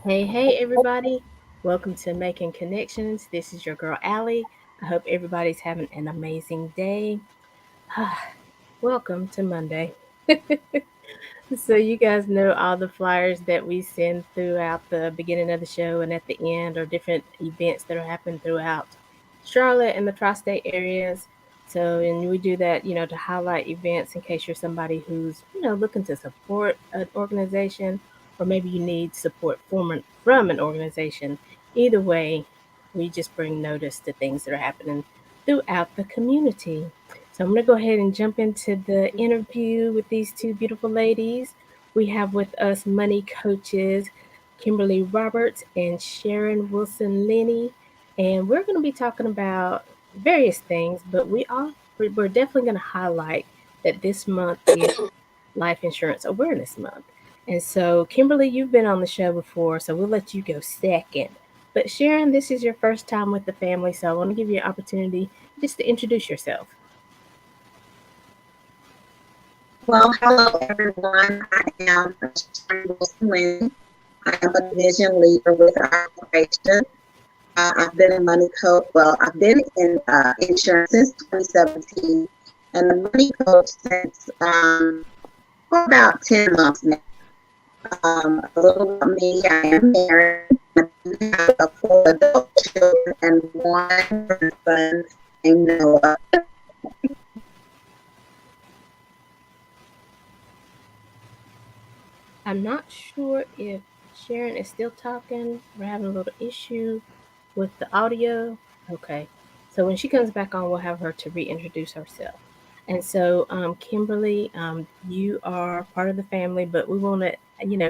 Hey, everybody. Welcome to Making Connections. This is your girl, Aly. I hope everybody's having an amazing day. Welcome to Monday. So, you guys know all the flyers that we send throughout the beginning of the show and at the end, or different events that are happening throughout Charlotte and the tri state areas. So, and we do that, to highlight events in case you're somebody who's, looking to support an organization, or maybe you need support from an organization. Either way, we just bring notice to things that are happening throughout the community. So I'm going to go ahead and jump into the interview with these two beautiful ladies. We have with us money coaches Kimberly Roberts and Sharon Wilson Lenny, and we're going to be talking about various things, but we're definitely going to highlight that this month is Life Insurance Awareness Month. And so, Kimberly, you've been on the show before, so we'll let you go second. But Sharon, this is your first time with the family, so I want to give you an opportunity just to introduce yourself. Well, hello everyone. I am Sharon Wilson. I am a division leader with our operation. I've been a money coach. Well, I've been in insurance since 2017, and a money coach since for about 10 months now. A little about me: I am married. I do have four adult children and one grandson named Noah. I'm not sure if Sharon is still talking. We're having a little issue with the audio. Okay. So when she comes back on, we'll have her to reintroduce herself. And so, Kimberly, you are part of the family, but we want to,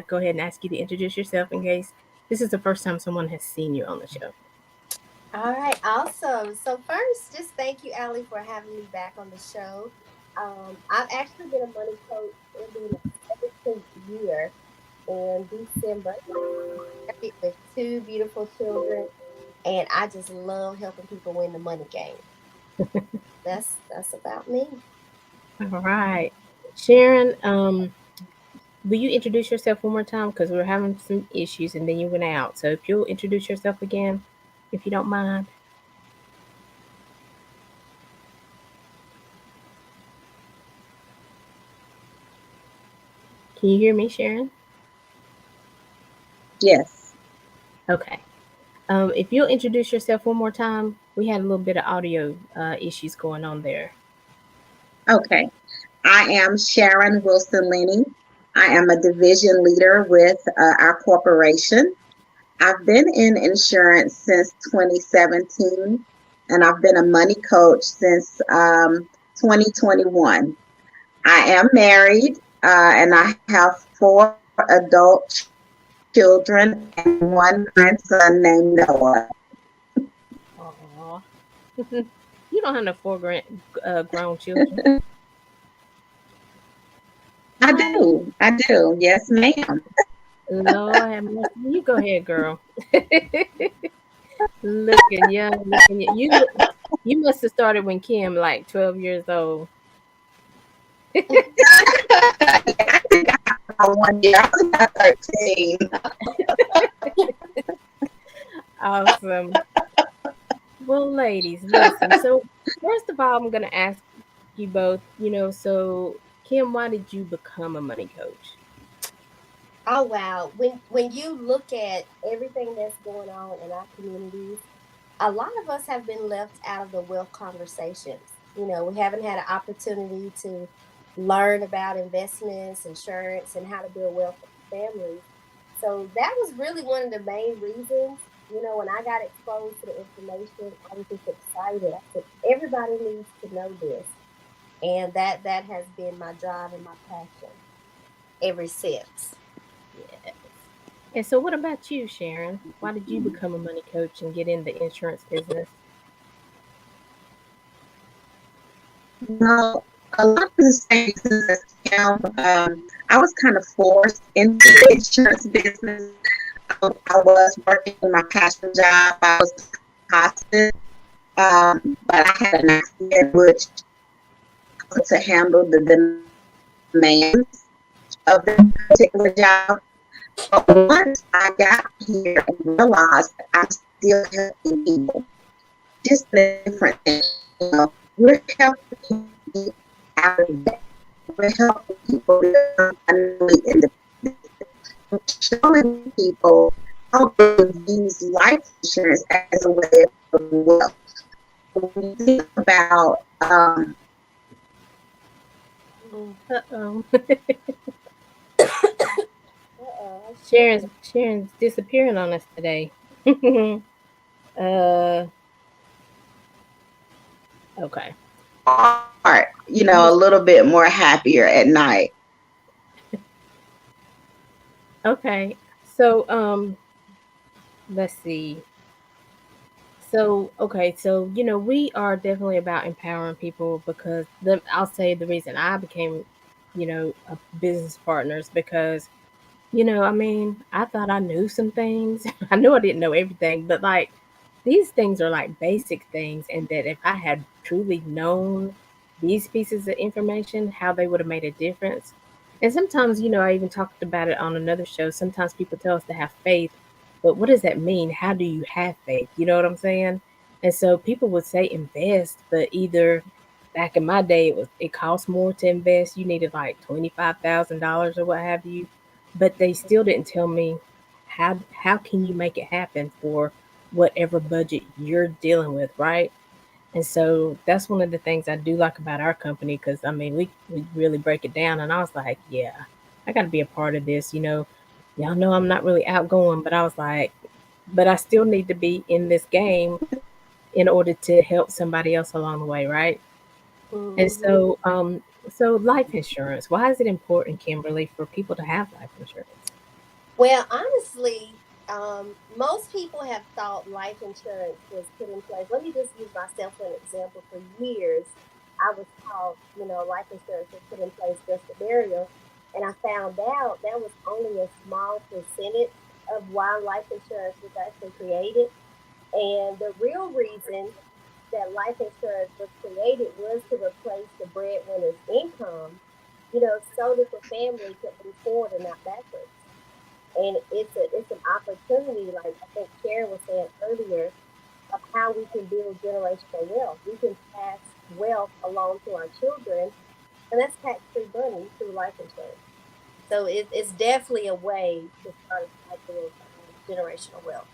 go ahead and ask you to introduce yourself in case this is the first time someone has seen you on the show. All right, awesome. So first, just thank you, Allie, for having me back on the show. I've actually been a money coach in the 17th year in December, married with two beautiful children, and I just love helping people win the money game. That's about me. All right. Sharon, will you introduce yourself one more time? Because we're having some issues and then you went out. So if you'll introduce yourself again, if you don't mind. Can you hear me, Sharon? Yes. Okay. If you'll introduce yourself one more time, we had a little bit of audio issues going on there. Okay. I am Sharon Wilson Lenny. I am a division leader with our corporation. I've been in insurance since 2017, and I've been a money coach since 2021. I am married, and I have four adult children and one grandson named Noah. Aw. You don't have no grown children. I do. Yes, ma'am. Lord have mercy. You go ahead, girl. Looking young, looking young. You must have started when Kim like 12 years old. I think I have 1 year. I was about 13. Awesome. Well, ladies, listen. So first of all, I'm gonna ask you both. So Kim, why did you become a money coach? Oh wow! When you look at everything that's going on in our communities, a lot of us have been left out of the wealth conversations. We haven't had an opportunity to learn about investments, insurance, and how to build wealth for families. So that was really one of the main reasons. When I got exposed to the information, I was just excited. I said, everybody needs to know this. And that has been my drive and my passion ever since. Yes. And so, what about you, Sharon? Why did you become a money coach and get in the insurance business? Well, a lot of the same reasons as Kim. I was kind of forced into the insurance business. I was working my passion job. I was hospice, but I had an accident which to handle the demands of the particular job. But once I got here and realized that I'm still helping people, just in a different thing, we're helping people get out of debt. We're helping people become financially independent. We're showing people how they use life insurance as a way of building wealth. When you think about Uh-oh. Uh-oh. Sharon's disappearing on us today. uh, okay. heart, You a little bit more happier at night. okay? So let's see. So okay, so we are definitely about empowering people because I'll say the reason I became, a business partners because I mean, I thought I knew some things. I knew I didn't know everything, but like these things are like basic things, and that if I had truly known these pieces of information, how they would have made a difference. And sometimes, I even talked about it on another show. Sometimes people tell us to have faith, but what does that mean? How do you have faith? You know what I'm saying? And so people would say invest, but either back in my day it cost more to invest. You needed like $25,000 or what have you, but they still didn't tell me how can you make it happen for whatever budget you're dealing with, right? And so that's one of the things I do like about our company because I mean we really break it down, and I was like, yeah, I got to be a part of this. Y'all know I'm not really outgoing, but I was like, but I still need to be in this game in order to help somebody else along the way, right? And Mm-hmm. so life insurance. Why is it important, Kimberly, for people to have life insurance? Well, honestly, most people have thought life insurance was put in place. Let me just use myself for an example. For years, I was taught, life insurance was put in place just for burial. And I found out that was only a small percentage of why life insurance was actually created. And the real reason that life insurance was created was to replace the breadwinner's income, so that the family could move forward and not backwards. And it's an opportunity, like I think Sharon was saying earlier, of how we can build generational wealth. We can pass wealth along to our children, and that's tax free money through life insurance. So it's definitely a way to start a cycle of generational wealth.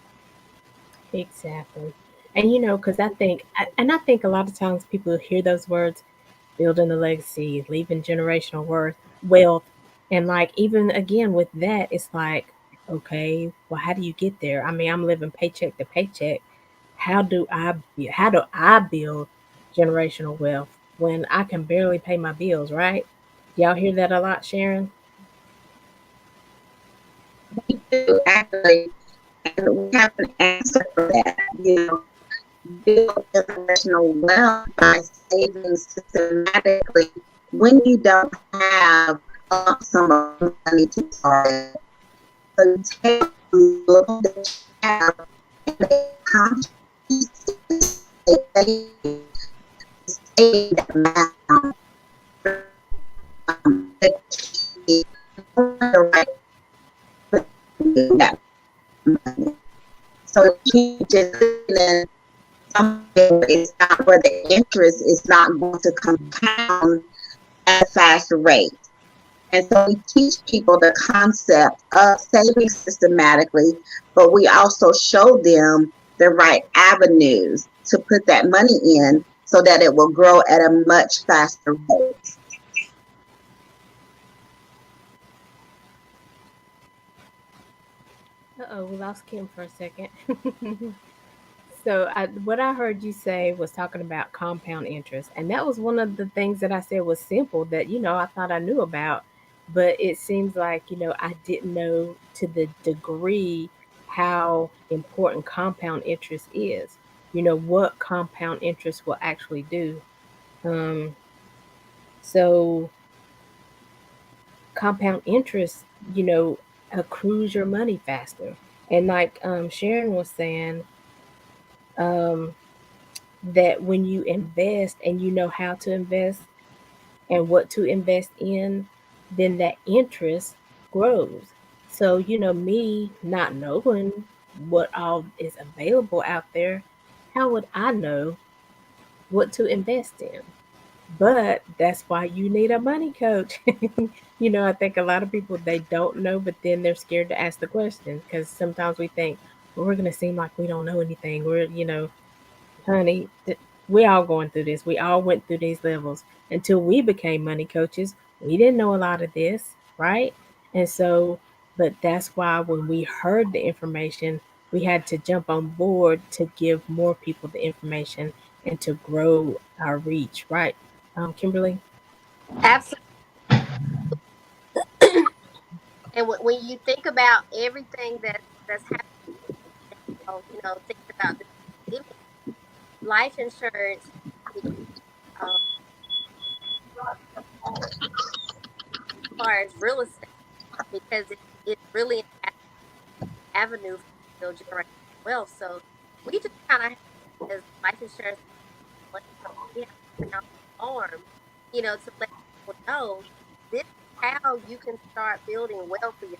Exactly. And because I think a lot of times people hear those words, building a legacy, leaving generational wealth, and like even again with that, it's like, okay, well, how do you get there? I mean, I'm living paycheck to paycheck. How do I build generational wealth when I can barely pay my bills, right? Y'all hear that a lot, Sharon? We do actually, and we have an answer for that. Build generational wealth by saving systematically when you don't have a lump sum of money to start. So you take the little that you have and make conscious saving that amount that you the right that money. So you can't just put in something where it's not where the interest is not going to compound at a fast rate. And so we teach people the concept of saving systematically, but we also show them the right avenues to put that money in so that it will grow at a much faster rate. Uh-oh, we lost Kim for a second. So what I heard you say was talking about compound interest, and that was one of the things that I said was simple that I thought I knew about, but it seems like I didn't know to the degree how important compound interest is. What compound interest will actually do. Um, so compound interest, accrues your money faster, and like Sharon was saying. Um, that when you invest and you know how to invest and what to invest in, then that interest grows. So, me not knowing what all is available out there, how would I know what to invest in? But that's why you need a money coach. I think a lot of people, they don't know, but then they're scared to ask the question because sometimes we think, well, we're going to seem like we don't know anything. Honey, we all going through this. We all went through these levels until we became money coaches. We didn't know a lot of this, right? And so, but that's why when we heard the information, we had to jump on board to give more people the information and to grow our reach, right? Kimberly? Absolutely. And when you think about everything that's happening, think about the pandemic, life insurance, as far as real estate, because it's really an avenue for still generating wealth. So we just kind of have as life insurance, we have to sound the alarm, to let people know this is how you can start building wealth for your,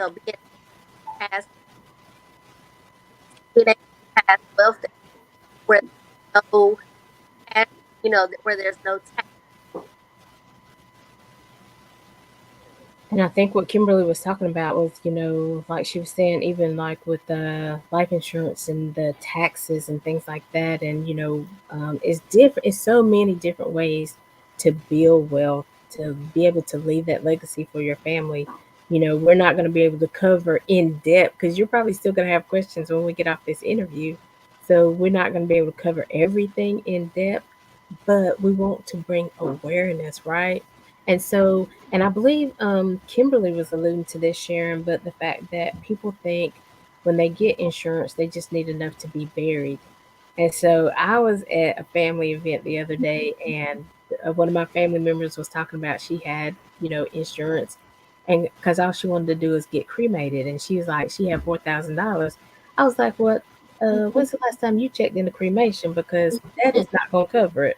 being past, being able to pass wealth where there's no tax, where there's no tax. And I think what Kimberly was talking about was, like she was saying, even like with the life insurance and the taxes and things like that. And, it's different. It's so many different ways to build wealth, to be able to leave that legacy for your family. We're not going to be able to cover in depth because you're probably still going to have questions when we get off this interview. So we're not going to be able to cover everything in depth, but we want to bring awareness, right? And so, and I believe Kimberly was alluding to this, Sharon, but the fact that people think when they get insurance, they just need enough to be buried. And so I was at a family event the other day, and one of my family members was talking about she had, insurance, and because all she wanted to do is get cremated, and she was like, she had $4,000. I was like, what? When's the last time you checked into cremation? Because that is not going to cover it.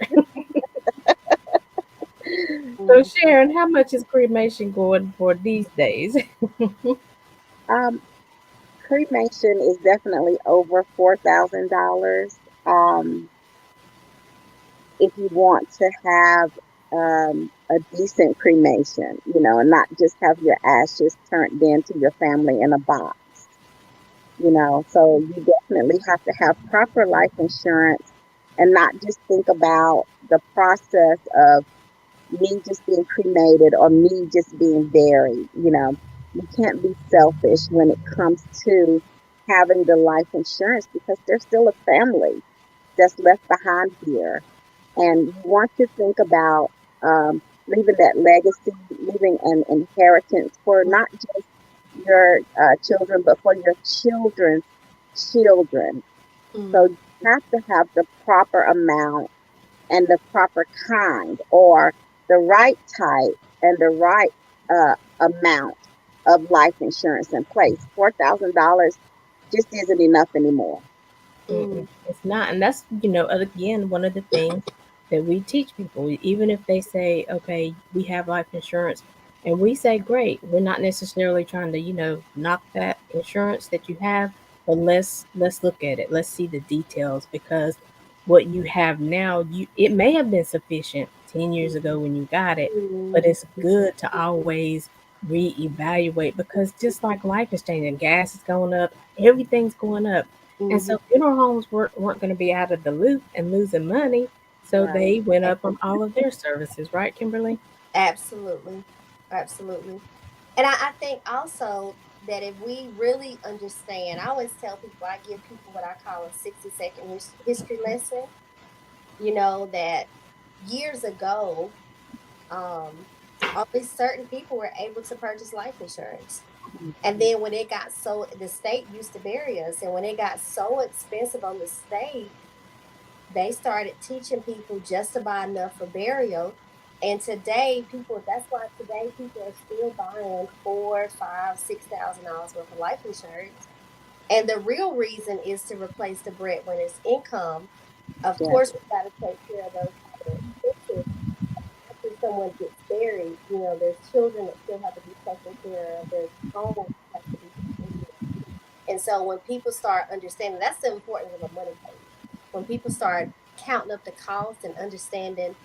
So Mhm. Sharon, how much is cremation going for these days? Um, Cremation is definitely over $4,000. If you want to have a decent cremation, and not just have your ashes turned in to your family in a box, so you definitely have to have proper life insurance and not just think about the process of me just being cremated or me just being buried. You can't be selfish when it comes to having the life insurance because there's still a family that's left behind here. And you want to think about leaving that legacy, leaving an inheritance for not just your children, but for your children's children. So Mhm. you have to have the proper amount and the proper kind or the right type and the right amount of life insurance in place. $4,000 just isn't enough anymore. Mm-mm, Mhm. it's not, and that's again one of the things that we teach people. Even if they say, "Okay, we have life insurance," and we say, "Great," we're not necessarily trying to knock that insurance that you have, but let's look at it. Let's see the details because what you have now, it may have been sufficient 10 years ago when you got it, but Mhm. it's good to always reevaluate because just like life is changing, gas is going up, everything's going up, and Mhm. so funeral homes weren't going to be out of the loop and losing money. So Right. they went up on all of their services, right, Kimberly? Absolutely. Absolutely. And I think also that if we really understand, I always tell people, I give people what I call a 60-second history lesson, that years ago, um, only certain people were able to purchase life insurance. And then when it got so, the state used to bury us. And when it got so expensive on the state, they started teaching people just to buy enough for burial. And today, that's why today people are still buying four, five, $6,000 worth of life insurance. And the real reason is to replace the breadwinner's income. Of Yeah. course, we got to take care of those other expenses. someone gets buried, there's children that still have to be taken care of. There's homes that have to be taken care of. And so when people start understanding, that's the importance of a money payment. When people start counting up the costs and understanding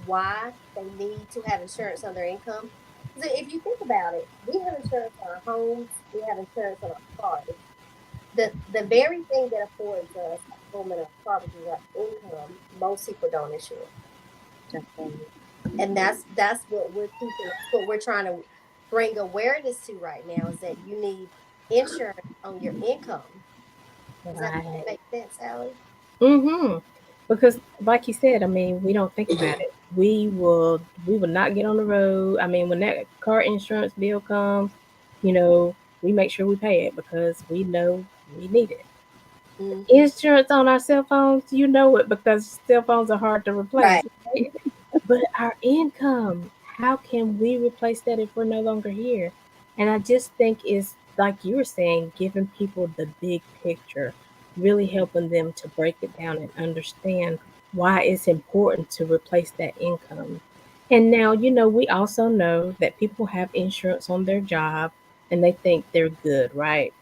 why they need to have insurance on their income. Because if you think about it, we have insurance on our homes, we have insurance on our cars. The very thing that affords us a home and a car, which is our income, most people don't insure. And that's what we're teaching. That's what we're trying to bring awareness to right now is that you need insurance on your income. Does that Right. make sense, Aly? Mm-hmm. Because like you said, I mean, we don't think about it. We will not get on the road. I mean, when that car insurance bill comes, you know, we make sure we pay it because we know we need it. Mm-hmm. Insurance on our cell phones, you know it because cell phones are hard to replace, Right. right? But our income, how can we replace that if we're no longer here? And I just think it's like you were saying, giving people the big picture, really helping them to break it down and understand why it's important to replace that income. And now, we also know that people have insurance on their job and they think they're good, right?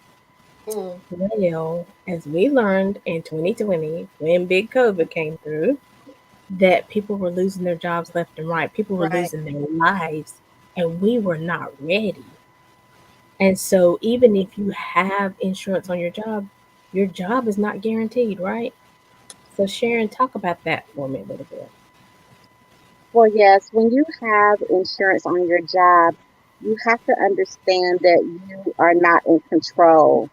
Mm, Well, as we learned in 2020, when big COVID came through, that people were losing their jobs left and right. People were right. losing their lives, and we were not ready. And so, even if you have insurance on your job is not guaranteed, right? So, Sharon, talk about that for me a little bit. Well, yes, when you have insurance on your job, you have to understand that you are not in control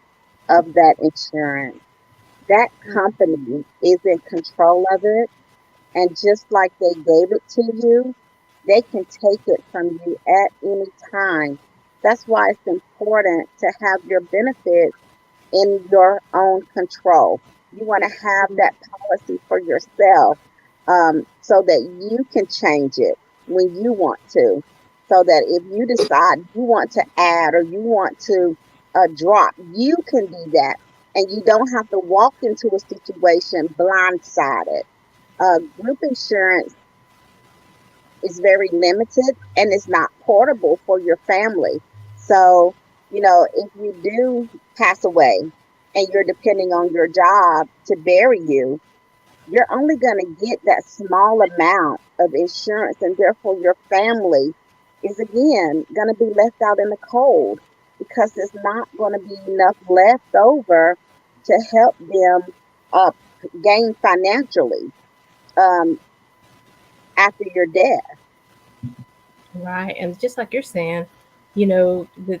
of that insurance. That Mm, company is in control of it. And just like they gave it to you, they can take it from you at any time. That's why it's important to have your benefits in your own control. You want to have mm, that policy for yourself, so that you can change it when you want to. So that if you decide you want to add or you want to drop, you can do that. And you don't have to walk into a situation blindsided. Group insurance is very limited and it's not portable for your family. So, if you do pass away and you're depending on your job to bury you, you're only going to get that small amount of insurance, and therefore your family is again going to be left out in the cold because there's not going to be enough left over to help them uh, gain financially, um, after your death. Right. And just like you're saying, the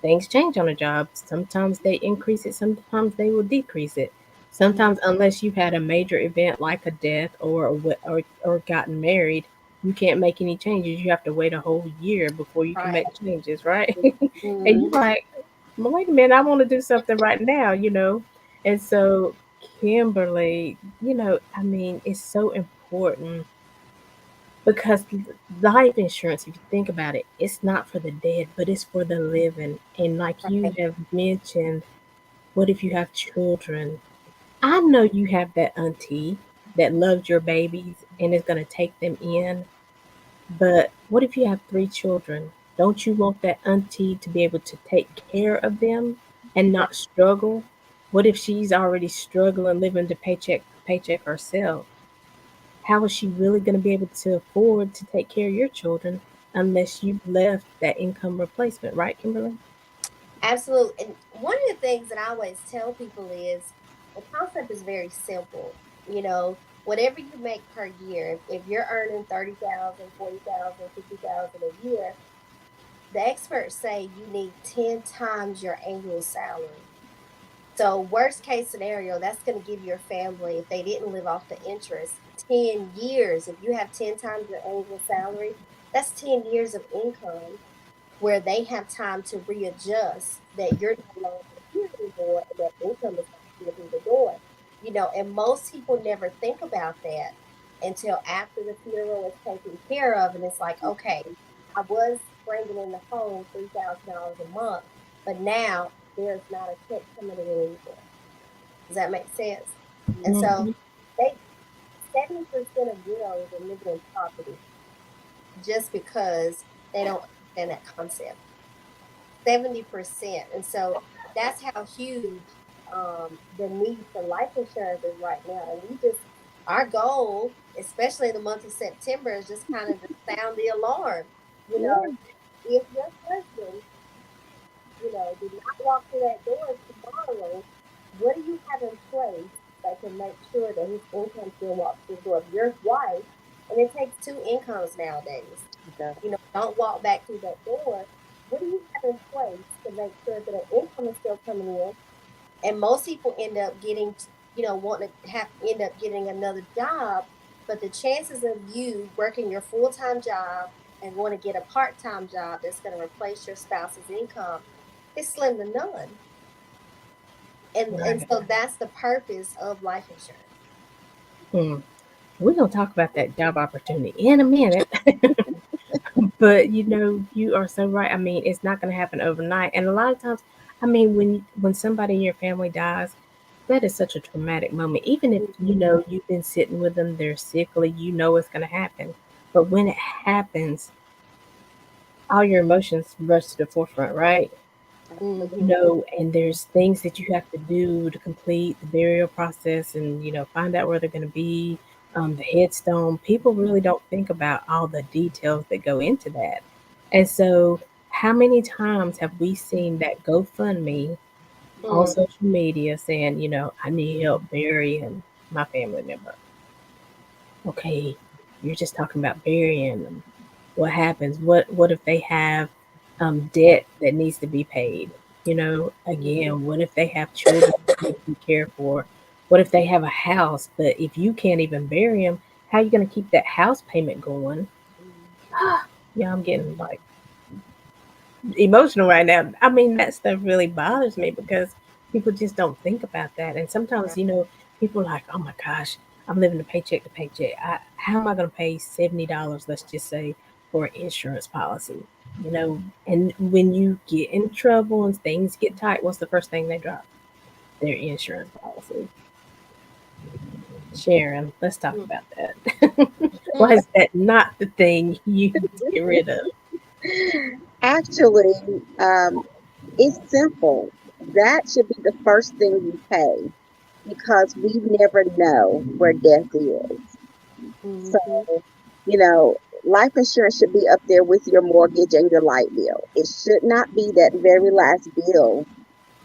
things change on a job. Sometimes they increase it, sometimes they will decrease it. mm, Sometimes, unless you've had a major event like a death or gotten married, you can't make any changes. You have to wait a whole year before you can right. make changes, right? And you're Mm, like, well, wait a minute, I want to do something right now. And so, Kimberly, I mean, it's so important because life insurance, if you think about it, it's not for the dead, but it's for the living. And like you right. have mentioned, what if you have children? I know you have that auntie that loves your babies and is going to take them in. But what if you have three children? Don't you want that auntie to be able to take care of them and Right. not struggle? What if she's already struggling, living to paycheck to paycheck herself? How is she really going to be able to afford to take care of your children unless you've left that income replacement, right, Kimberly? Absolutely. And one of the things that I always tell people is the concept is very simple. Whatever you make per year, if you're earning 30,000, 40,000, 50,000 a year, the experts say you need 10 times your annual salary. So, worst case scenario, that's going to give your family, if they didn't live off the interest, 10 years. If you have 10 times your annual salary, that's 10 years of income where they have time to readjust that you're no longer here anymore and that income is not here through the door. And most people never think about that until after the funeral is taken care of. And it's like, okay, I was bringing in the home $3,000 a month, but now there's not a check coming in anymore. Does that make sense? And so Hmm. they 70% of widows are living in poverty. just because they don't understand that concept. 70%. And so that's how huge the need for life insurance is right now. And our goal, especially in the month of September, is just kind of to sound the alarm. You know, Yeah, if your husband, did not walk through that door tomorrow, what do you have in place that can make sure that his income still walks through the door? If your wife, and it takes two incomes nowadays, okay. don't walk back through that door. What do you have in place to make sure that an income is still coming in? And most people end up getting, wanting to end up getting another job, but the chances of you working your full time job and going to get a part time job that's going to replace your spouse's income is slim to none. And Right. so that's the purpose of life insurance. Hmm. We're gonna talk about that job opportunity in a minute. But you are so right. I mean, it's not gonna happen overnight. And a lot of times, I mean, when somebody in your family dies, that is such a traumatic moment. Even if Mhm. you've been sitting with them, they're sickly, you know it's gonna happen. But when it happens, all your emotions rush to the forefront, right? Mhm. And there's things that you have to do to complete the burial process and, find out where they're going to be, the headstone. People really don't think about all the details that go into that. And so, how many times have we seen that GoFundMe on Mhm. social media saying, I need help burying my family member? Okay, you're just talking about burying them. What happens? What if they have debt that needs to be paid? Again, what if they have children that need to be cared for? What if they have a house, but if you can't even bury them, how are you going to keep that house payment going? Yeah, I'm getting like emotional right now. I mean, that stuff really bothers me because people just don't think about that. And sometimes, people are like, oh my gosh, I'm living a paycheck to paycheck. How am I going to pay $70, let's just say, for an insurance policy? And when you get in trouble and things get tight, what's the first thing they drop? Their insurance policy. Sharon, let's talk Mhm. about that. Why is that not the thing you need to get rid of? Actually, it's simple. That should be the first thing you pay because we never know where death is. So, Mhm. you know, life insurance should be up there with your mortgage and your light bill. It should not be that very last bill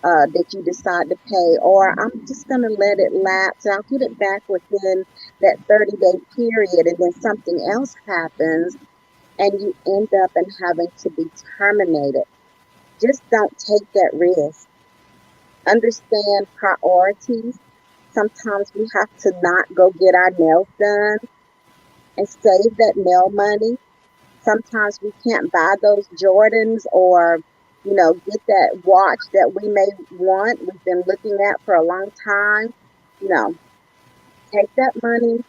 that you decide to pay, or I'm just going to let it lapse and I'll get it back within that 30-day period, and then something else happens and you end up and having to be terminated. Just don't take that risk. Understand priorities. Sometimes we have to not go get our nails done and save that nail money. Sometimes we can't buy those Jordans or, get that watch that we may want, we've been looking at for a long time. No, take that money,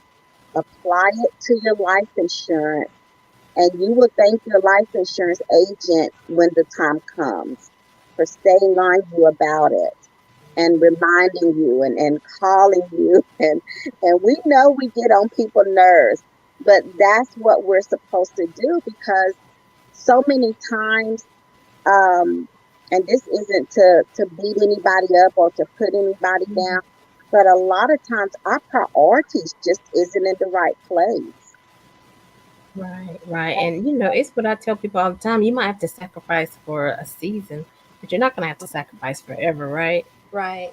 apply it to your life insurance, and you will thank your life insurance agent when the time comes for staying on you about it and reminding you and calling you and we know we get on people's nerves, but that's what we're supposed to do because so many times, um, and this isn't to beat anybody up or to put anybody down, but a lot of times our priorities just isn't in the right place. Right, right. And it's what I tell people all the time. You might have to sacrifice for a season, but you're not going to have to sacrifice forever, right? Right.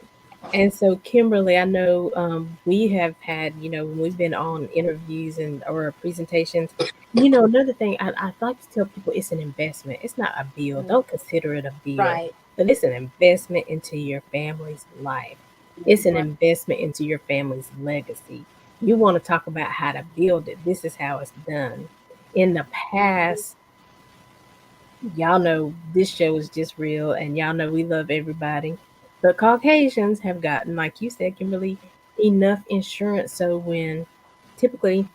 And so, Kimberly, I know we have had, when we've been on interviews and or presentations, another thing I like to tell people it's an investment. It's not a bill. Mhm. Don't consider it a bill, Right. but it's an investment into your family's life. It's an Mhm. Right. investment into your family's legacy. You want to talk about how to build it. This is how it's done. In the Mhm. past, y'all know this show is just real, and y'all know we love everybody. But Caucasians have gotten, like you said, Kimberly, enough insurance. So when typically,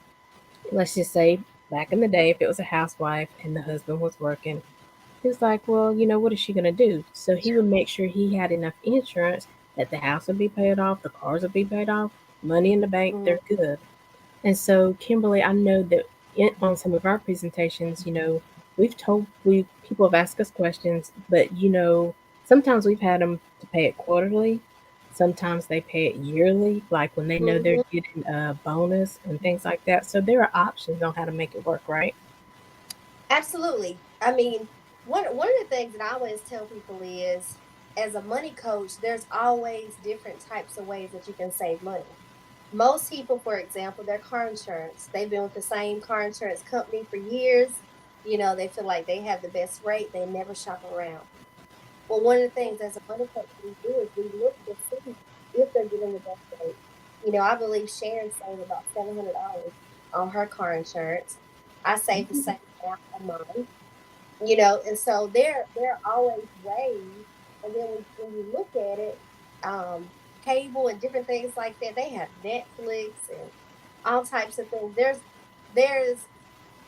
let's just say back in the day, if it was a housewife and the husband was working, he was like, well, what is she going to do? So he would make sure he had enough insurance that the house would be paid off, the cars would be paid off, money in the bank, Mhm. they're good. And so, Kimberly, I know that. on some of our presentations, we've told we people have asked us questions, but sometimes we've had them to pay it quarterly. Sometimes they pay it yearly, like when they know they're Mm-hmm. getting a bonus and things like that. So there are options on how to make it work, right? Absolutely. I mean, one of the things that I always tell people is, as a money coach, there's always different types of ways that you can save money. Most people, for example, their car insurance, they've been with the same car insurance company for years. They feel like they have the best rate. They never shop around. Well, one of the things as a money coach we do is we look to see if they're getting the best rate. I believe Sharon saved about $700 on her car insurance. I saved the same amount on mine. And so there are always ways. And then when you look at it, cable and different things like that, they have Netflix and all types of things. There's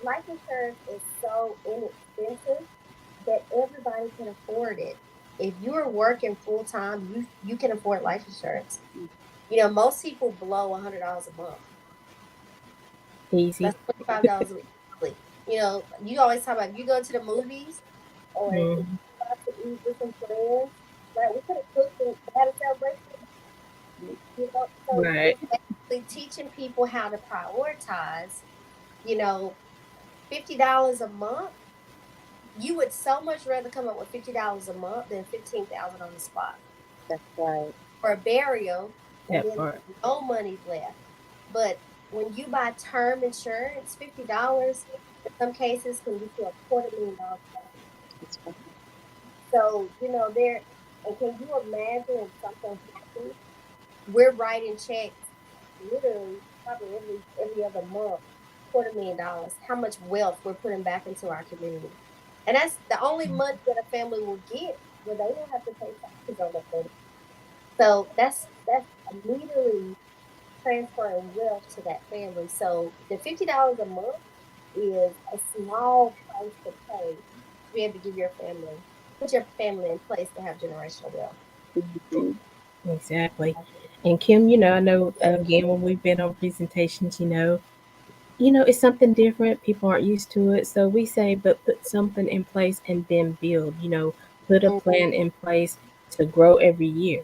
life insurance is so inexpensive that everybody can afford it. If you're working full time, you can afford life insurance. Most people blow $100 a month. Easy. That's $25 a week. You always talk about, if you go to the movies or if you Mm, go out to eat with some friends, right? We could have cooked and had a celebration. So right. it's basically teaching people how to prioritize. You know, $50 a month. You would so much rather come up with $50 a month than 15,000 on the spot That's right. for a burial, and That then part. no money's left. But when you buy term insurance, $50 in some cases can get you $250,000 back. That's right. So there. And can you imagine if something happens? We're writing checks literally probably every other month, $250,000. How much wealth we're putting back into our community, and that's the only money that a family will get where they don't have to pay taxes on that money. So that's immediately transferring wealth to that family. So the $50 a month is a small price to pay to be able to give your family, put your family in place to have generational wealth. Mhm. Exactly. And Kim, I know again when we've been on presentations, it's something different. People aren't used to it. So we say, but put something in place and then build, put a Mhm. plan in place to grow every year.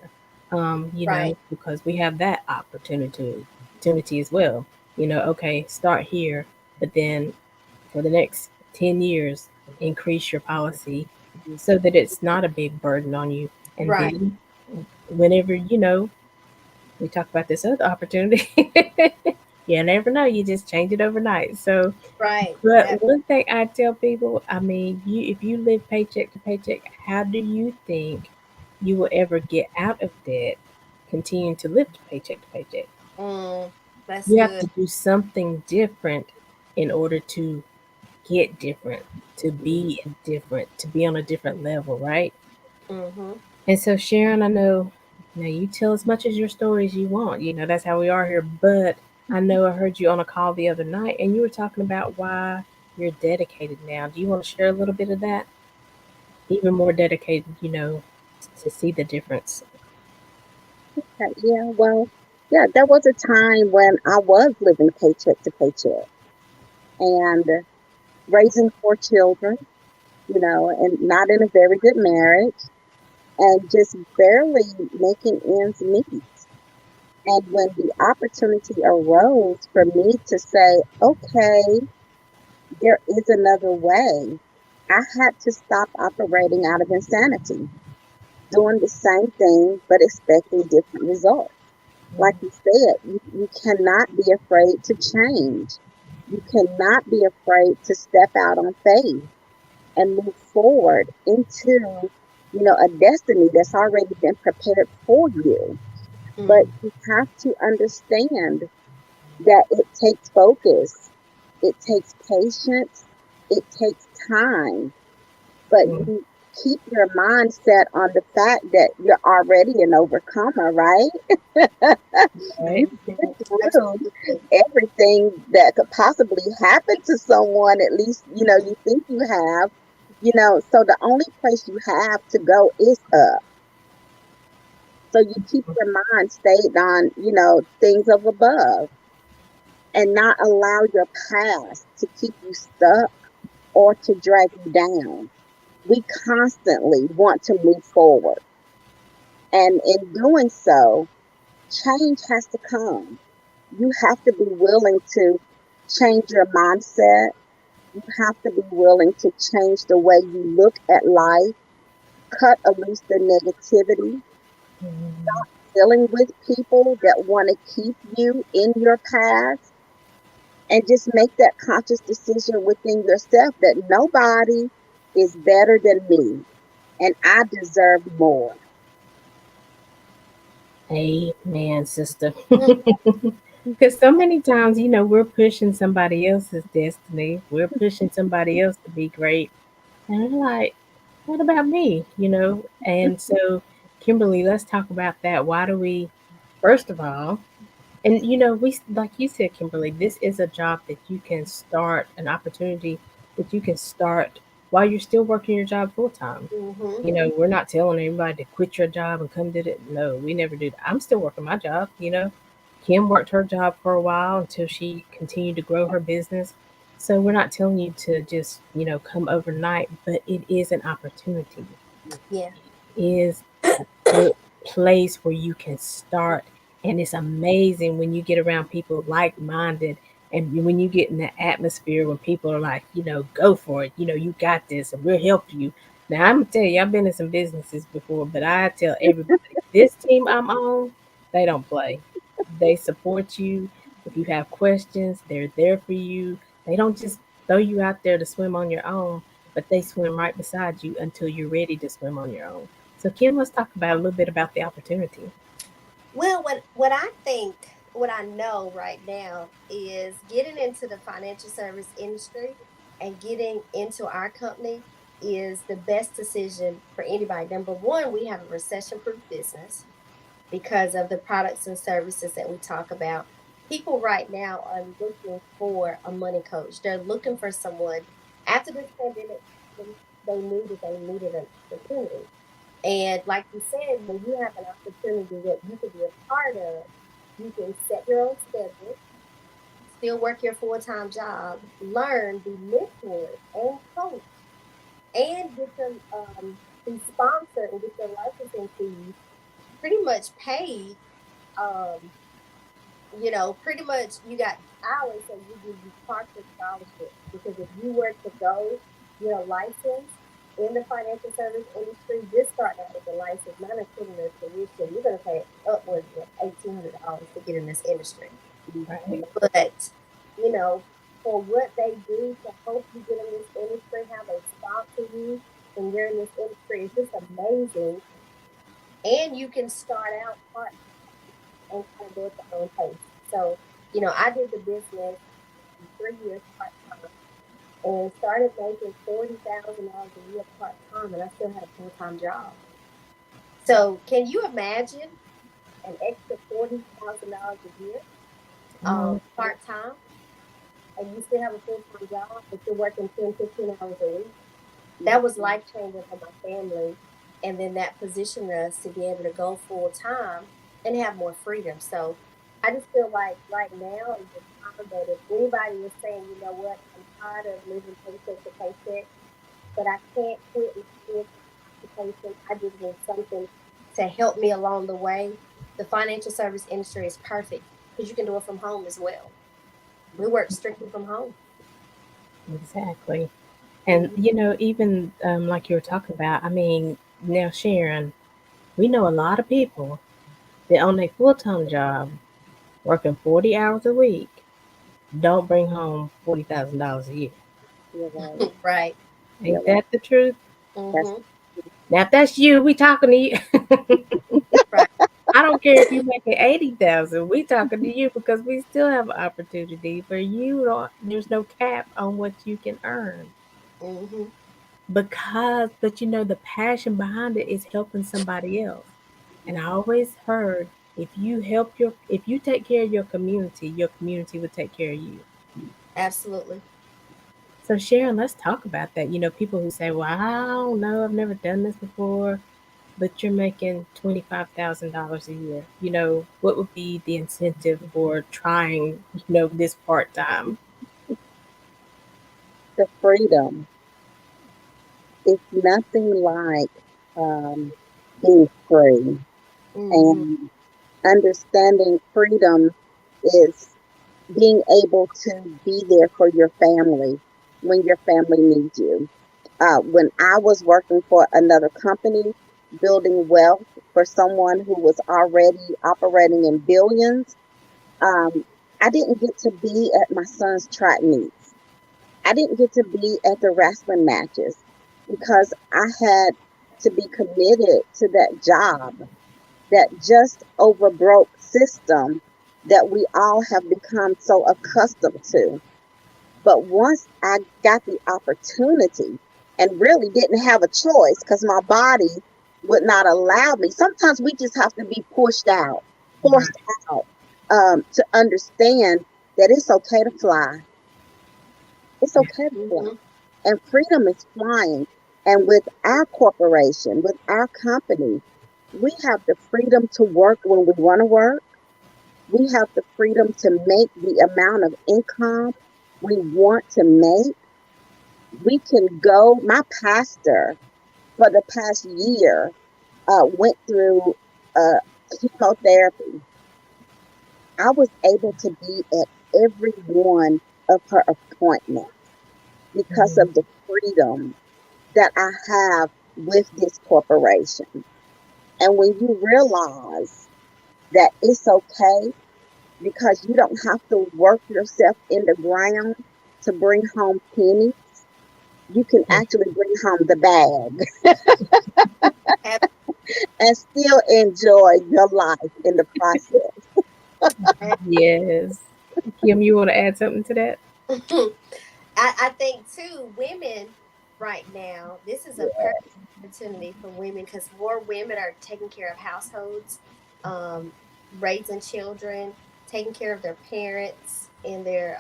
Right. Because we have that opportunity as well. Okay, start here, but then for the next 10 years, increase your policy so that it's not a big burden on you. And Right. then whenever, we talk about this other opportunity, you never know, you just change it overnight. So Right. but one thing I tell people, I mean, if you live paycheck to paycheck, how do you think you will ever get out of debt continuing to live paycheck to paycheck? Mm, that's You have good. to do something different in order to get different, to be different, to be on a different level, right? Mm-hmm. And so, Sharon, I know now you tell as much as your story as you want. That's how we are here. But I know I heard you on a call the other night and you were talking about why you're dedicated now. Do you want to share a little bit of that? Even more dedicated, to see the difference. Yeah, well, yeah, there was a time when I was living paycheck to paycheck and raising four children, and not in a very good marriage and just barely making ends meet. And when the opportunity arose for me to say, okay, there is another way, I had to stop operating out of insanity, doing the same thing but expecting different results. Like you said, you cannot be afraid to change. You cannot be afraid to step out on faith and move forward into, a destiny that's already been prepared for you. But Mm, you have to understand that it takes focus, it takes patience, it takes time, but Mm, you keep your mind set on the fact that you're already an overcomer, right? right? You've mhm. been through Absolutely. everything that could possibly happen to someone, at least, you think you have, so the only place you have to go is up. So you keep your mind stayed on, things of above. and not allow your past to keep you stuck or to drag you down. We constantly want to move forward. And in doing so, change has to come. You have to be willing to change your mindset. You have to be willing to change the way you look at life, cut loose the negativity, Mhm. dealing with people that want to keep you in your past, and just make that conscious decision within yourself that nobody is better than me and I deserve more. Amen, sister. Mm. Because so many times, we're pushing somebody else's destiny. We're pushing somebody else to be great. And I'm like, what about me? And so, Kimberly, let's talk about that. Why do we, first of all, and like you said, Kimberly, this is a job that you can start, an opportunity that you can start while you're still working your job full time. Mhm. We're not telling everybody to quit your job and come do it. No, we never do that. I'm still working my job. Kim worked her job for a while until she continued to grow her business. So we're not telling you to just, come overnight, but it is an opportunity. Yeah. Is a good place where you can start. And it's amazing when you get around people like minded and when you get in the atmosphere when people are like, go for it, you got this and we'll help you. Now, I'm going to tell you, I've been in some businesses before, but I tell everybody, this team I'm on, they don't play. They support you. If you have questions, they're there for you. They don't just throw you out there to swim on your own, but they swim right beside you until you're ready to swim on your own. So, Kim, let's talk about a little bit about the opportunity. Well, what I think, what I know right now is getting into the financial service industry and getting into our company is the best decision for anybody. Number one, we have a recession-proof business because of the products and services that we talk about. People right now are looking for a money coach. They're looking for someone. After this pandemic happened, they knew that they needed an opportunity. And like you said, when you have an opportunity that you can be a part of, you can set your own schedule, still work your full-time job, learn, be mentored and coached, and get your be sponsored and get your licensing fees pretty much paid. Um, pretty much you got hours that you give you partial scholarship because if you were to go get a license in the financial service industry, just starting out with a license, not including the tuition, you're going to pay upwards of $1,800 to get in this industry. Right. But you know, for what they do to help you get in this industry, how they sponsor you when you're in this industry is just amazing. And you can start out part and kind of go at your own pace. So, I did the business 3 years part time and started making $40,000 a year part time, and I still had a full time job. So, can you imagine an extra $40,000 a year Mm, part time, and you still have a full time job, but you're working 10, 15 hours a week? That was life changing for my family. And then that positioned us to be able to go full time and have more freedom. So I just feel like right now is the time that if anybody is saying, you know what, I'm tired of living paycheck to paycheck, but I can't quit my full occupation. I just need something to help me along the way. The financial service industry is perfect because you can do it from home as well. We work strictly from home. exactly. And, Mhm. even like you were talking about, I mean, now, Sharon, we know a lot of people that on a full time job, working 40 hours a week, don't bring home $40,000 a year. You're right. Right. You're Ain't right. that the truth? That's Hmm. Now, if that's you, we talking to you. Right. I don't care if you're making 80,000. We talking to you because we still have an opportunity for you. Don't, there's no cap on what you can earn Hmm. but the passion behind it is helping somebody else. And I always heard if you take care of your community will take care of you. Absolutely. So Sharon, let's talk about that. People who say, "Well, I don't know, I've never done this before." but you're making $25,000 a year. What would be the incentive for trying, this part time? The freedom. It's nothing like um, being free. Mm-hmm. And understanding freedom is being able to be there for your family when your family needs you. When I was working for another company, building wealth for someone who was already operating in billions, um, I didn't get to be at my son's track meets. I didn't get to be at the wrestling matches because I had to be committed to that job, that just overbroke system that we all have become so accustomed to. But once I got the opportunity and really didn't have a choice because my body would not allow me, sometimes we just have to be pushed out, Right. forced out, to understand that it's okay to fly. It's Yeah. okay to fly. Mm-hmm. And freedom is flying. And with our corporation, with our company, we have the freedom to work when we want to work. We have the freedom to make the amount of income we want to make. We can go. My pastor for the past year went through chemotherapy. I was able to be at every one of her appointments because Mhm. of the freedom that I have with this corporation. And when you realize that it's okay because you don't have to work yourself in the ground to bring home pennies, you can actually bring home the bag and still enjoy your life in the process. Yes. Kim, you want to add something to that? I think too, women right now, this is a perfect Yeah. opportunity for women because more women are taking care of households, um, raising children, taking care of their parents in their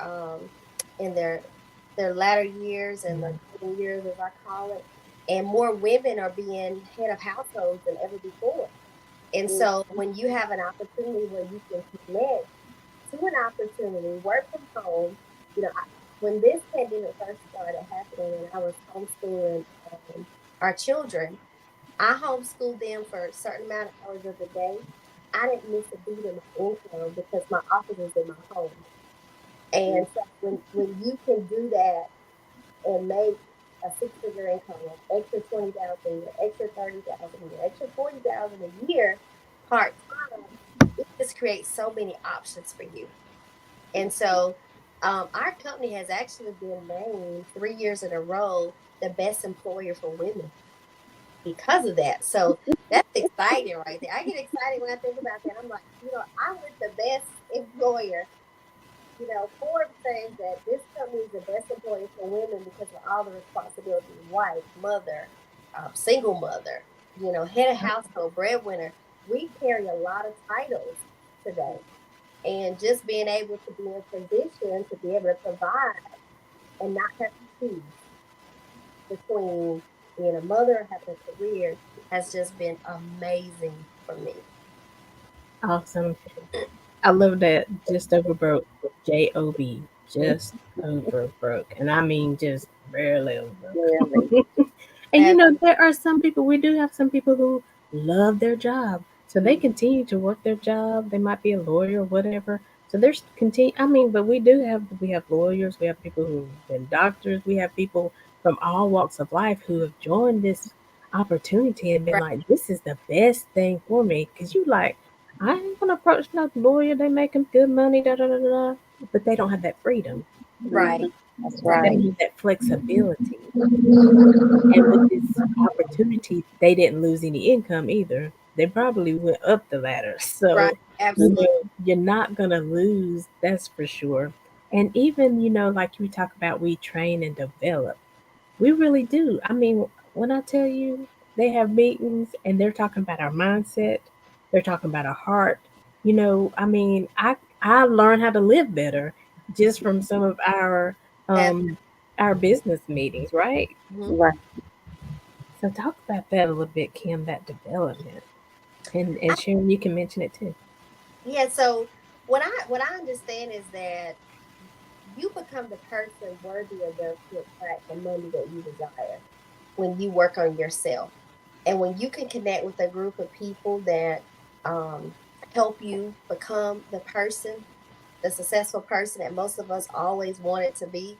latter years and the golden years, as I call it. And more women are being head of households than ever before. And Mm, so when you have an opportunity where you can connect to an opportunity, work from home. You know, when this pandemic first started happening and I was homeschooling our children, I homeschooled them for a certain amount of hours of the day. I didn't miss a beat of my income because my office was in my home. mm, And so when you can do that and make a six-figure income, an extra 20,000 a year, extra 30,000 a year, extra 40,000 a year, part time, it just creates so many options for you. And so our company has actually been named 3 years in a row the best employer for women because of that. So that's exciting right there. I get excited when I think about that. I'm like, I'm with the best employer. Forbes says that this company is the best employer for women because of all the responsibilities: wife, mother, single mother, head of household, breadwinner. We carry a lot of titles today. And just being able to be in a position to be able to provide and not have to choose between being a mother and having a career has just been amazing for me. Awesome. I love that. Just over broke. Job. Just over broke. And I mean just barely over really. broke. And Absolutely. there are some people, we do have some people who love their job. So they continue to work their job. They might be a lawyer or whatever. So there's continue. I mean, but we have lawyers, we have people who've been doctors, we have people from all walks of life who have joined this opportunity and been Right. like, this is the best thing for me. Because you like, I ain't gonna approach no lawyer. They making good money, da da da da. But they don't have that freedom. Right. Mhm. That's They right. don't have that flexibility. And with this opportunity, they didn't lose any income either. They probably went up the ladder. Right. So, Absolutely. you're not going to lose, that's for sure. And even, like you talk about, we train and develop. We really do. I mean, when I tell you they have meetings and they're talking about our mindset, they're talking about our heart. I mean, I learned how to live better just from some of our Ab- um our business meetings, right? mhm. Right. So talk about that a little bit, Kim, that development. And Sharon, you can mention it too. Yeah, so what I understand is that you become the person worthy enough to attract the money that you desire when you work on yourself. And when you can connect with a group of people that um, help you become the successful person that most of us always wanted to be.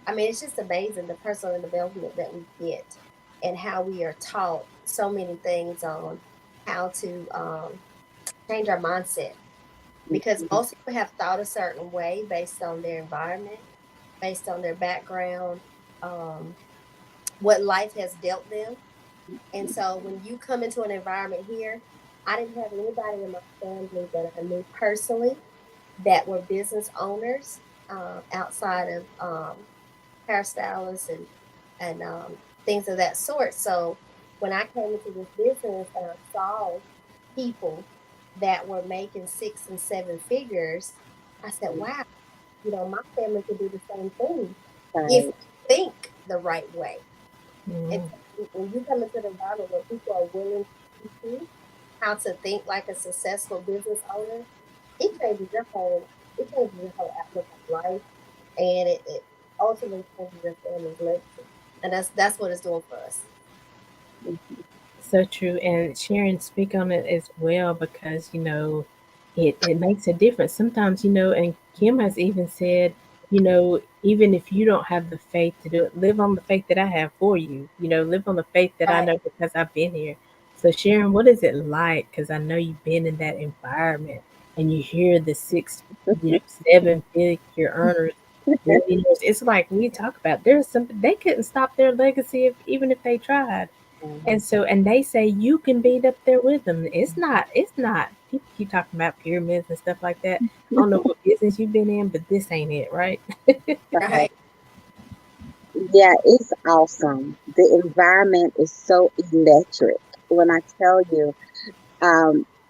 I mean, it's just amazing the personal development that we get and how we are taught so many things on how to change our mindset, because Mhm. most people have thought a certain way based on their environment, based on their background, um, what life has dealt them. And so when you come into an environment here, I didn't have anybody in my family that I knew personally that were business owners, outside of hairstylists and things of that sort. So when I came into this business and I saw people that were making 6 and 7 figures, I said, wow, my family could do the same thing if Right. we think the right way. And Mm, so when you come into the environment where people are willing to teach you how to think like a successful business owner, it changes your whole outlook on life, and it ultimately changes your family's legacy. And that's what it's doing for us. so true. And Sharon, speak on it as well because, it makes a difference. Sometimes, and Kim has even said, even if you don't have the faith to do it, live on the faith that I have for you. Live on the faith that I Right. know because I've been here. So Sharon, what is it like? Because I know you've been in that environment and you hear the six, you know, 7 figure earners, billionaires. It's like we talk about. There's something they couldn't stop their legacy even if they tried. Mhm. And they say you can beat up there with them. It's not. People keep talking about pyramids and stuff like that. I don't know what business you've been in, but this ain't it, right? Right. Right. Yeah, it's awesome. The environment is so electric. When I tell you,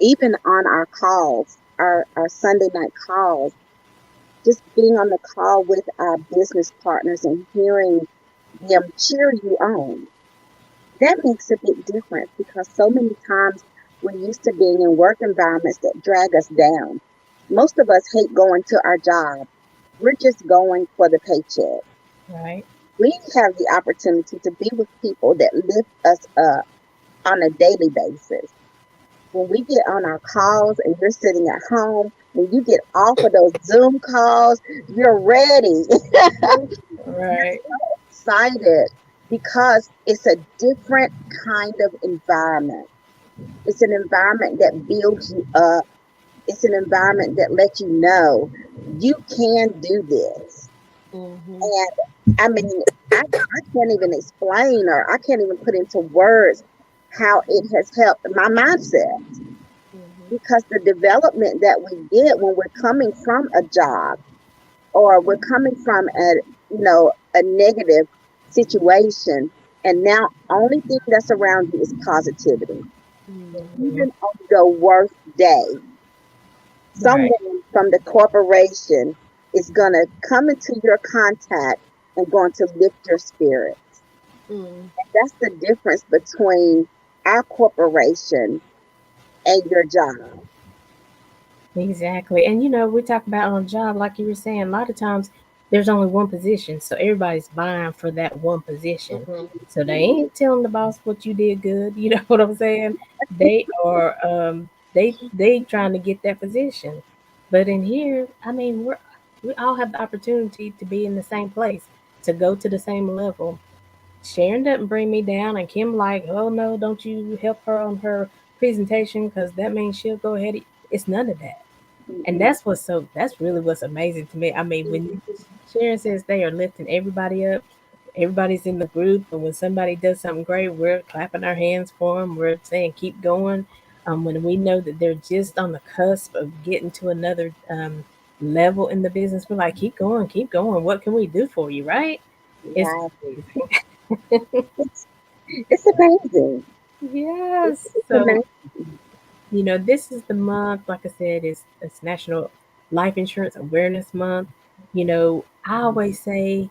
even on our calls, our Sunday night calls, just being on the call with our business partners and hearing them cheer you on, that makes a big difference because so many times we're used to being in work environments that drag us down. Most of us hate going to our job. We're just going for the paycheck. Right. We have the opportunity to be with people that lift us up on a daily basis. When we get on our calls and you're sitting at home, when you get off of those Zoom calls, you're ready. Right. Excited because it's a different kind of environment. It's an environment that builds you up. It's an environment that lets you know you can do this. Mm-hmm. And I mean, I can't even explain or I can't even put into words how it has helped my mindset Mm-hmm. because the development that we get when we're coming from a job or we're coming from a negative situation and now only thing that's around you is positivity. Mhm. Even on the worst day, Right. someone from the corporation is going to come into your contact and going to lift your spirit. Mm-hmm. That's the difference between our corporation and your job. Exactly. And we talk about on a job, like you were saying, a lot of times there's only one position. So everybody's vying for that one position. Mm-hmm. So they ain't telling the boss what you did good. You know what I'm saying? They are they trying to get that position. But in here, I mean, we all have the opportunity to be in the same place, to go to the same level. Sharon doesn't bring me down, and Kim like, oh no, don't you help her on her presentation because that means she'll go ahead. It's none of that, and Mm-mm. that's really what's amazing to me. I mean, when Mhm. Sharon says they are lifting everybody up, everybody's in the group, and when somebody does something great, we're clapping our hands for them. We're saying keep going. When we know that they're just on the cusp of getting to another level in the business, we're like, keep going, keep going. What can we do for you, right? It's Right. amazing. It's amazing. Yes. It's So, amazing. this is the month, like I said, it's National Life Insurance Awareness Month. I always say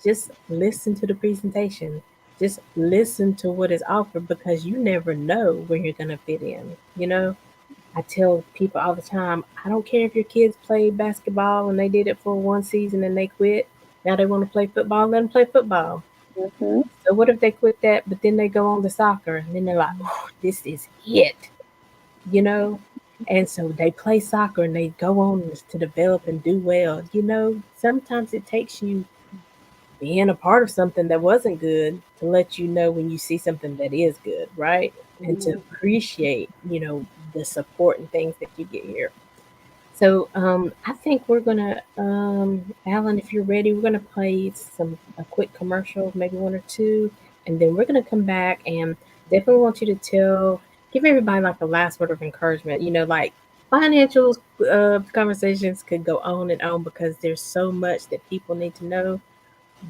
just listen to the presentation. Just listen to what is offered because you never know where you're going to fit in. I tell people all the time, I don't care if your kids play basketball and they did it for one season and they quit. Now they want to play football, let them play football. Mm-hmm. So what if they quit that, but then they go on to soccer and then they're like, oh, this is it, you know? And so they play soccer and they go on to develop and do well. Sometimes it takes you being a part of something that wasn't good to let you know when you see something that is good, right? And to appreciate, the support and things that you get here. So I think we're gonna, Alan, if you're ready, we're gonna play a quick commercial, maybe one or two, and then we're gonna come back and definitely want you to give everybody like the last word of encouragement. Like financial conversations could go on and on because there's so much that people need to know,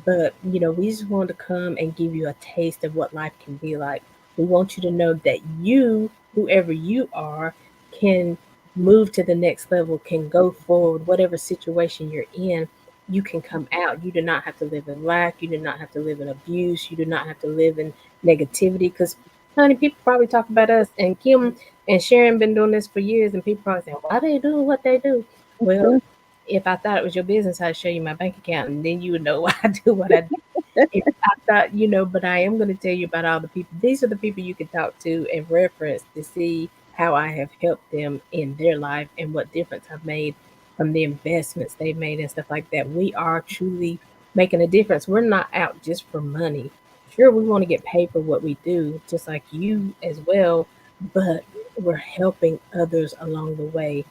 but, we just want to come and give you a taste of what life can be like. We want you to know that you, whoever you are, can move to the next level, can go forward, whatever situation you're in, you can come out. You do not have to live in lack. You do not have to live in abuse. You do not have to live in negativity. Because, honey, people probably talk about us, and Kim and Sharon been doing this for years, and people probably say, why they do what they do? Well, if I thought it was your business, I'd show you my bank account, and then you would know why I do what I do. If I thought, but I am going to tell you about all the people. These are the people you can talk to and reference to see how I have helped them in their life and what difference I've made from the investments they've made and stuff like that. We are truly making a difference. We're not out just for money. Sure, we want to get paid for what we do, just like you as well, but we're helping others along the way.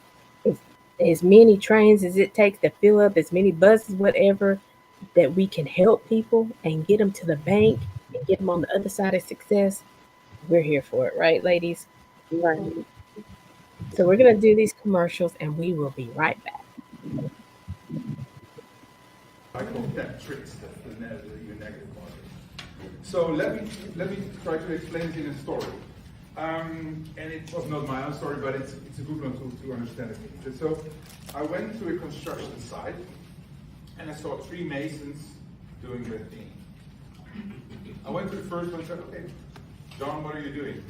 If as many trains as it takes to fill up, as many buses, whatever, that we can help people and get them to the bank and get them on the other side of success, we're here for it, right, ladies? Right. So we're going to do these commercials and we will be right back. I call that tricks, your negative market. So let me try to explain it in a story. And it was not my own story, but it's a good one to understand it. So I went to a construction site and I saw three masons doing their thing. I went to the first one and said, okay, John, what are you doing?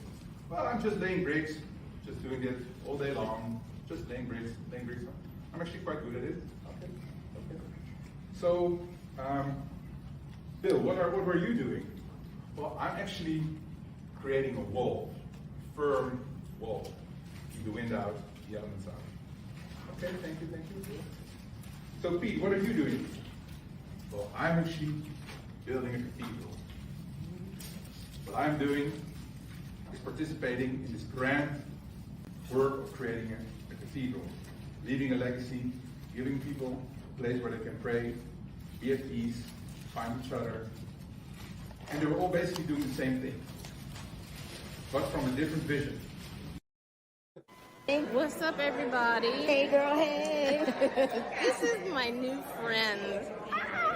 Well, I'm just laying bricks, just doing it all day long, just laying bricks. I'm actually quite good at it. Okay. So, Bill, what were you doing? Well, I'm actually creating a wall, a firm wall. Keep the wind out, the elements out. Okay, thank you. So, Pete, what are you doing? Well, I'm actually building a cathedral. What I'm doing is participating in this grand work of creating a cathedral, leaving a legacy, giving people a place where they can pray, be at peace, find each other. And they were all basically doing the same thing, but from a different vision. Hey, what's up, everybody? Hey, girl, hey. This is my new friend.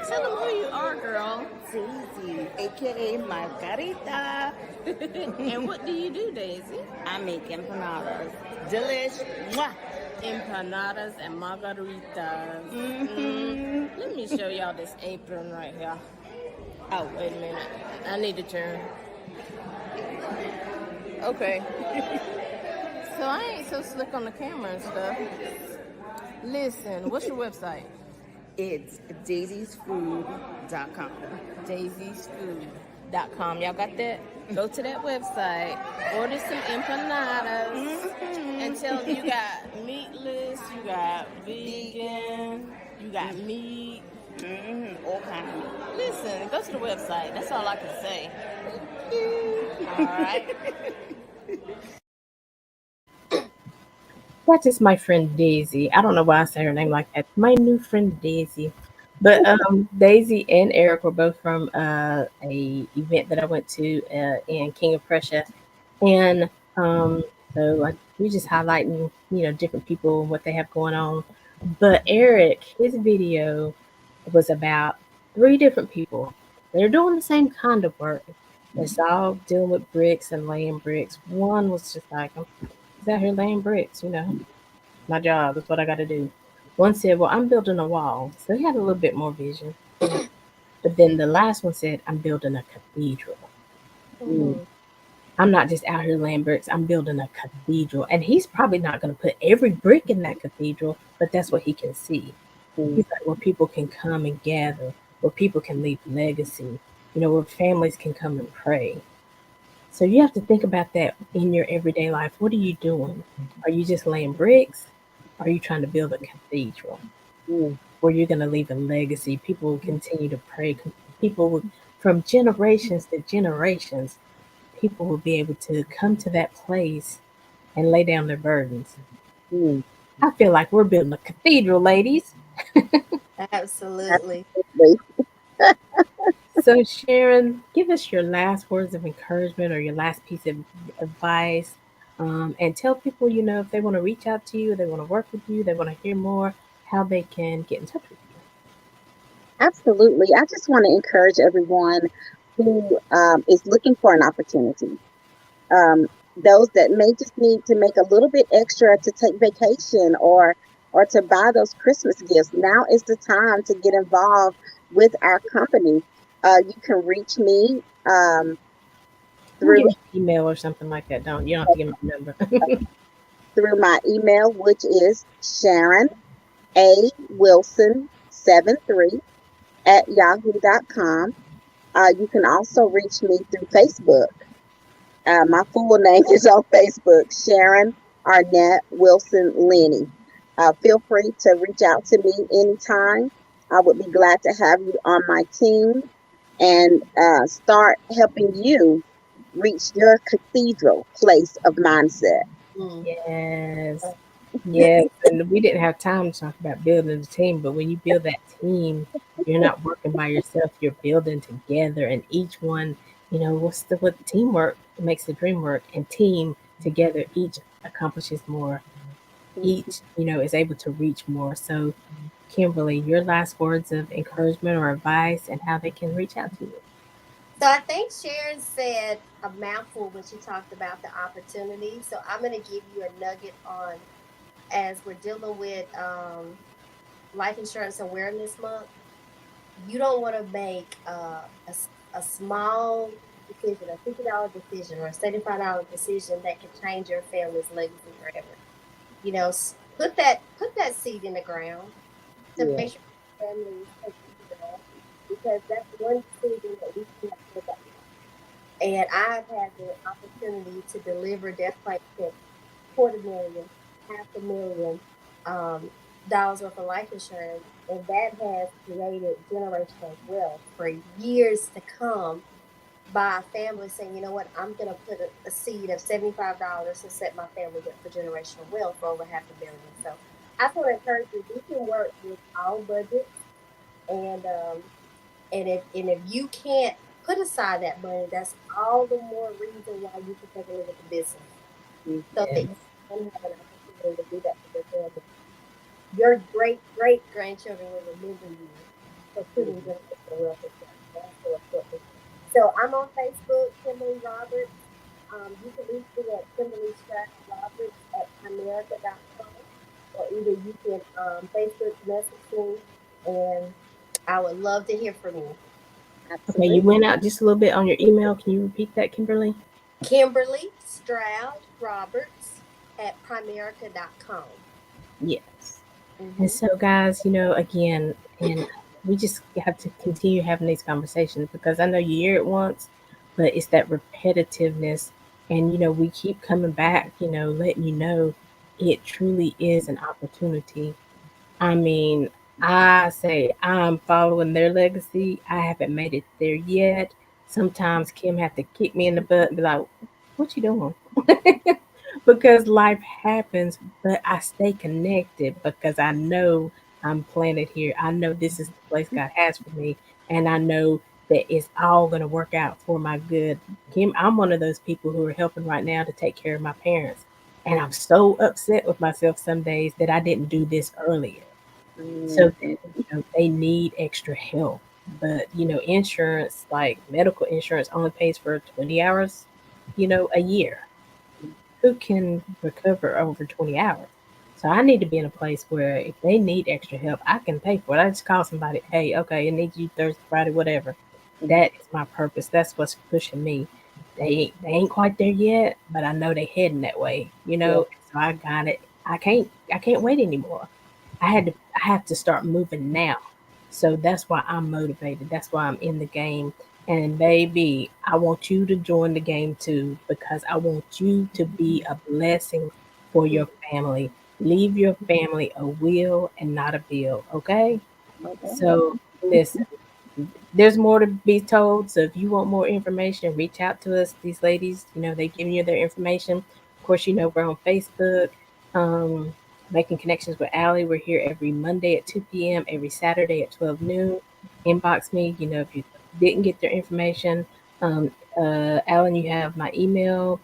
Tell them who you are, girl. Daisy, aka Margarita. And what do you do, Daisy? I make empanadas. Delish. Mwah. Empanadas and margaritas. Mm-hmm. Let me show y'all this apron right here. Oh, wait a minute. I need to turn. Okay. So I ain't so slick on the camera and stuff. Listen, what's your website? It's daisiesfood.com. daisiesfood.com. Y'all got that? Go to that website, order some empanadas, and tell them you got meatless, you got vegan, you got meat. All kinds of meat. Listen, go to the website. That's all I can say. All right. That is my friend Daisy. I don't know why I say her name like that. My new friend Daisy. But Daisy and Eric were both from a event that I went to in King of Prussia, and so like we just highlighting different people and what they have going on. But Eric, his video was about three different people. They're doing the same kind of work. It's all dealing with bricks and laying bricks. One was just like, I'm just out here laying bricks, my job. That's what I got to do. One said, well, I'm building a wall. So he had a little bit more vision. But then the last one said, I'm building a cathedral. Mm. Mm-hmm. I'm not just out here laying bricks, I'm building a cathedral. And he's probably not going to put every brick in that cathedral, but that's what he can see. Mm. He's like, where people can come and gather, where people can leave legacy, where families can come and pray. So you have to think about that in your everyday life. What are you doing? Are you just laying bricks? Are you trying to build a cathedral Mm. where you're going to leave a legacy? People will continue to pray. People will, from generations to generations, people will be able to come to that place and lay down their burdens. Mm. I feel like we're building a cathedral, ladies. Absolutely. Absolutely. So, Sharon, give us your last words of encouragement or your last piece of advice. And tell people, if they want to reach out to you, they want to work with you, they want to hear more, how they can get in touch with you. Absolutely. I just want to encourage everyone who is looking for an opportunity. Um, those that may just need to make a little bit extra to take vacation or to buy those Christmas gifts. Now is the time to get involved with our company. You can reach me You can through give me an email or something like that. You don't have to give me a number. my email, which is Sharon A. Wilson 73 at yahoo.com. You can also reach me through Facebook. My full name is on Facebook, Sharon Arnett Wilson Lenny. Feel free to reach out to me anytime. I would be glad to have you on my team and start helping you reach your cathedral place of mindset. Mm. Yes. Yes. And we didn't have time to talk about building a team, but when you build that team, you're not working by yourself, you're building together. And each one, what teamwork makes the dream work, and team together, each accomplishes more. Each, is able to reach more. So, Kimberly, your last words of encouragement or advice and how they can reach out to you. So I think Sharon said a mouthful when she talked about the opportunity. So I'm going to give you a nugget on as we're dealing with Life Insurance Awareness Month. You don't want to make a small decision, a $50 decision or a $75 decision that can change your family's legacy forever. Put that seed in the ground to Yeah. make sure your family is taken care of, because that's one decision that we can make. And I've had the opportunity to deliver death claim checks, quarter million, half a million dollars worth of life insurance, and that has created generational wealth for years to come by a family saying, you know what, I'm going to put a seed of $75 to set my family up for generational wealth for over half a billion. So I just want to encourage you, we can work with all budgets, and if you can't put aside that money, that's all the more reason why you should take a look at the business, Mm. so that Yes. you can have an opportunity to do that for your family. Your great great grandchildren will remember you for putting generational wealth in place. That's so important. So I'm on Facebook, Kimberly Roberts. You can reach me at Kimberly Stroud Roberts at Primerica.com, or either you can Facebook message me, and I would love to hear from you. Okay, you Absolutely. went out just a little bit on your email. Can you repeat that, Kimberly? Kimberly Stroud Roberts at Primerica.com. Yes. And Mm-hmm. so, guys, again, and we just have to continue having these conversations because I know you hear it once, but it's that repetitiveness. And, we keep coming back, letting you know it truly is an opportunity. I mean, I say I'm following their legacy. I haven't made it there yet. Sometimes Kim have to kick me in the butt and be like, "What you doing?" Because life happens, but I stay connected because I know I'm planted here. I know this is the place God has for me, and I know that it's all going to work out for my good. Kim, I'm one of those people who are helping right now to take care of my parents, and I'm so upset with myself some days that I didn't do this earlier so that Mm. they need extra help. But insurance, like medical insurance, only pays for 20 hours, a year. Who can recover over 20 hours? So I need to be in a place where if they need extra help, I can pay for it. I just call somebody, hey, okay, I need you Thursday, Friday, whatever. That is my purpose. That's what's pushing me. They ain't quite there yet, but I know they heading that way, you Yeah. know. So I got it. I can't wait anymore. I have to start moving now. So that's why I'm motivated. That's why I'm in the game. And baby, I want you to join the game too because I want you to be a blessing for your family. Leave your family a will and not a bill, okay? Okay. So listen, there's more to be told. So if you want more information, reach out to us. These ladies, they've given you their information. Of course, we're on Facebook. Um, Making connections with Allie. We're here every Monday at 2 p.m., every Saturday at 12 noon. Inbox me, if you didn't get their information. Um, Alan, you have my email,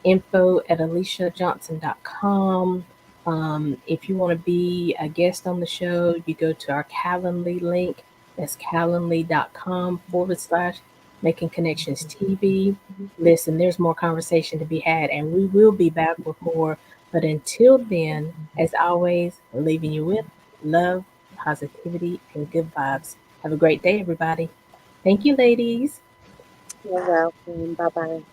info@aliciajohnson.com. If you want to be a guest on the show, you go to our Calendly link. That's calendly.com/, Making Connections TV. Listen, there's more conversation to be had, and we will be back with more. But until then, as always, we're leaving you with love, positivity, and good vibes. Have a great day, everybody. Thank you, ladies. You're welcome. Bye bye.